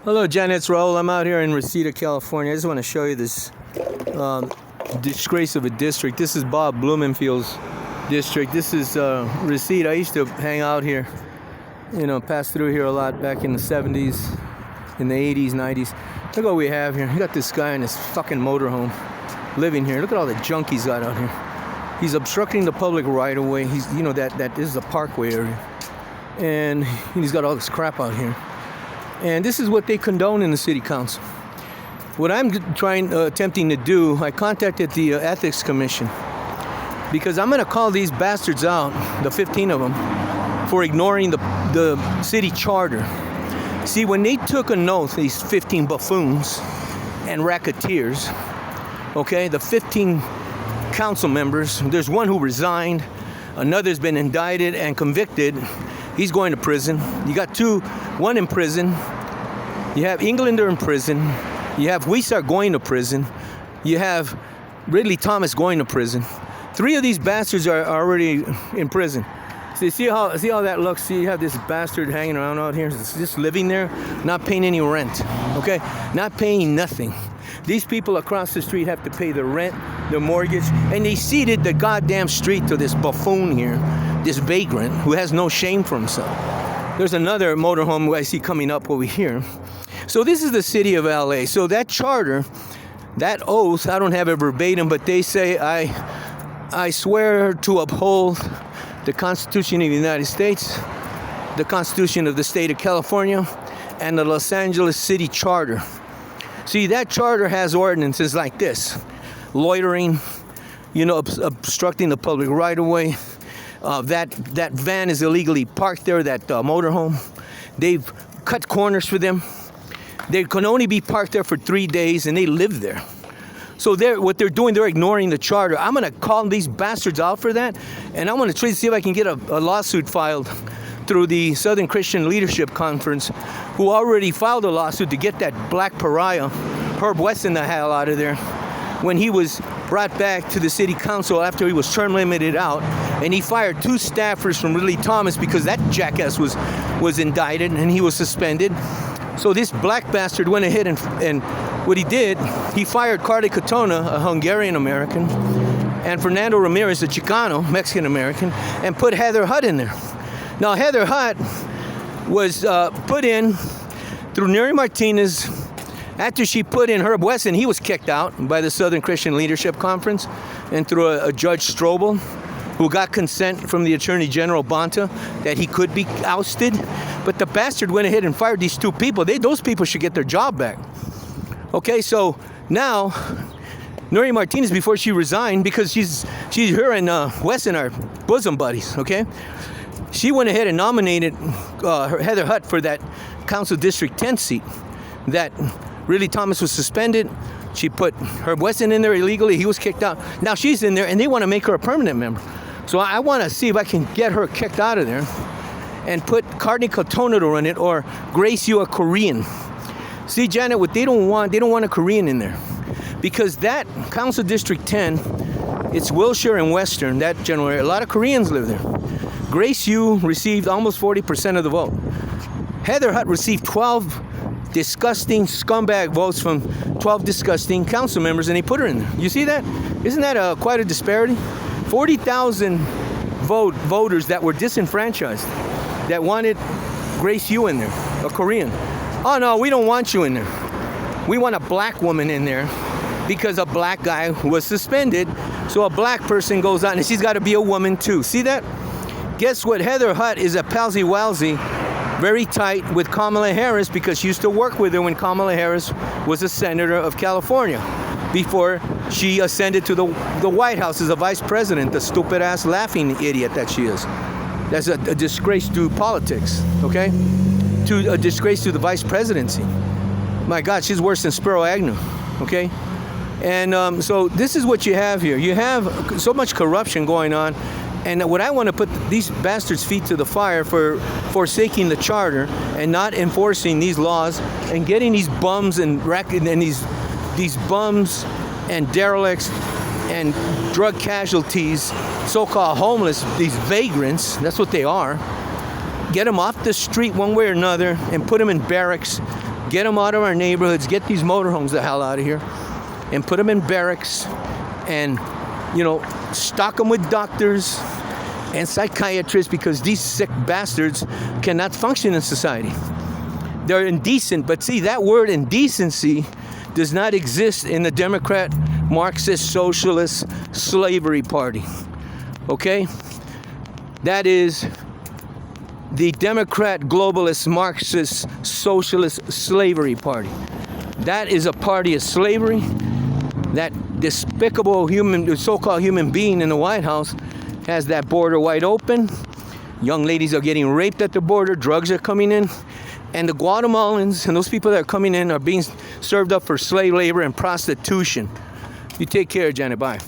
Hello, Janet. It's Raul. I'm out here in Reseda, California. I just want to show you this disgrace of a district. This is Bob Blumenfield's district. This is Reseda. I used to hang out here, pass through here a lot back in the 70s, in the 80s, 90s. Look what we have here. You got this guy in his fucking motorhome living here. Look at all the junk he's got out here. He's obstructing the public right of way. He's, that is the parkway area. And he's got all this crap out here. And this is what they condone in the city council. What I'm attempting to do, I contacted the ethics commission because I'm going to call these bastards out, the 15 of them, for ignoring the city charter. See, when they took an oath, these 15 buffoons and racketeers, okay, the 15 council members, there's one who resigned, another's been indicted and convicted. He's going to prison. You got one in prison. You have Englander in prison. You have Weissart going to prison. You have Ridley Thomas going to prison. 3 of these bastards are already in prison. So see how that looks? See, you have this bastard hanging around out here, just living there, not paying any rent, okay? Not paying nothing. These people across the street have to pay the rent, the mortgage, and they ceded the goddamn street to this buffoon here, this vagrant who has no shame for himself. There's another motorhome I see coming up over here. So this is the city of LA. So that charter, that oath, I don't have it verbatim, but they say, I swear to uphold the Constitution of the United States, the Constitution of the State of California, and the Los Angeles City Charter. See, that charter has ordinances like this: loitering, obstructing the public right-of-way. That van is illegally parked there, that motorhome. They've cut corners for them. They can only be parked there for 3 days, and they live there. So what they're doing, they're ignoring the charter. I'm going to call these bastards out for that, and I'm going to try to see if I can get a lawsuit filed through the Southern Christian Leadership Conference, who already filed a lawsuit to get that black pariah, Herb Weston, the hell out of there, when he was brought back to the city council after he was term limited out, and he fired 2 staffers from Ridley Thomas because that jackass was indicted and he was suspended. So this black bastard went ahead and what he did, he fired Carly Cotona, a Hungarian-American, and Fernando Ramirez, a Chicano, Mexican-American, and put Heather Hutt in there. Now, Heather Hutt was put in through Neri Martinez. After she put in Herb Weston, he was kicked out by the Southern Christian Leadership Conference and through a Judge Strobel, who got consent from the Attorney General Bonta that he could be ousted. But the bastard went ahead and fired these 2 people. Those people should get their job back. Okay, so now, Nuri Martinez, before she resigned, because her and Weston are bosom buddies, okay? She went ahead and nominated Heather Hutt for that Council District 10 seat that Ridley Thomas was suspended. She put Herb Weston in there illegally. He was kicked out. Now she's in there, and they want to make her a permanent member. So I want to see if I can get her kicked out of there and put Carly Cotona to run it, or Grace Yu, a Korean. See, Janet, what they don't want a Korean in there. Because that Council District 10, it's Wilshire and Western, that general area. A lot of Koreans live there. Grace Yu received almost 40% of the vote. Heather Hutt received 12 disgusting scumbag votes from 12 disgusting council members, and they put her in there. You see that? Isn't that quite a disparity? 40,000 voters that were disenfranchised, that wanted Grace Yu in there, a Korean. Oh no, we don't want you in there. We want a black woman in there because a black guy was suspended. So a black person goes out, and she's got to be a woman too. See that? Guess what? Heather Hutt is a palsy-walsy, very tight with Kamala Harris, because she used to work with her when Kamala Harris was a senator of California before she ascended to the White House as a vice president, the stupid-ass laughing idiot that she is. That's a disgrace to politics, okay? A disgrace to the vice presidency. My God, she's worse than Spiro Agnew, okay? And so this is what you have here. You have so much corruption going on. And what I want to put these bastards' feet to the fire for forsaking the charter and not enforcing these laws and getting these bums and these bums and derelicts and drug casualties, so-called homeless, these vagrants, that's what they are. Get them off the street one way or another and put them in barracks Get them out of our neighborhoods. Get these motorhomes the hell out of here, and put them in barracks, and stock them with doctors and psychiatrists, because these sick bastards cannot function in society. They're indecent. But see, that word indecency does not exist in the Democrat, Marxist, Socialist, Slavery Party. Okay? That is the Democrat, Globalist, Marxist, Socialist, Slavery Party. That is a party of slavery. That despicable so-called human being in the White House has that border wide open. Young ladies are getting raped at the border. Drugs are coming in. And the Guatemalans and those people that are coming in are being served up for slave labor and prostitution. You take care, Janet. Bye.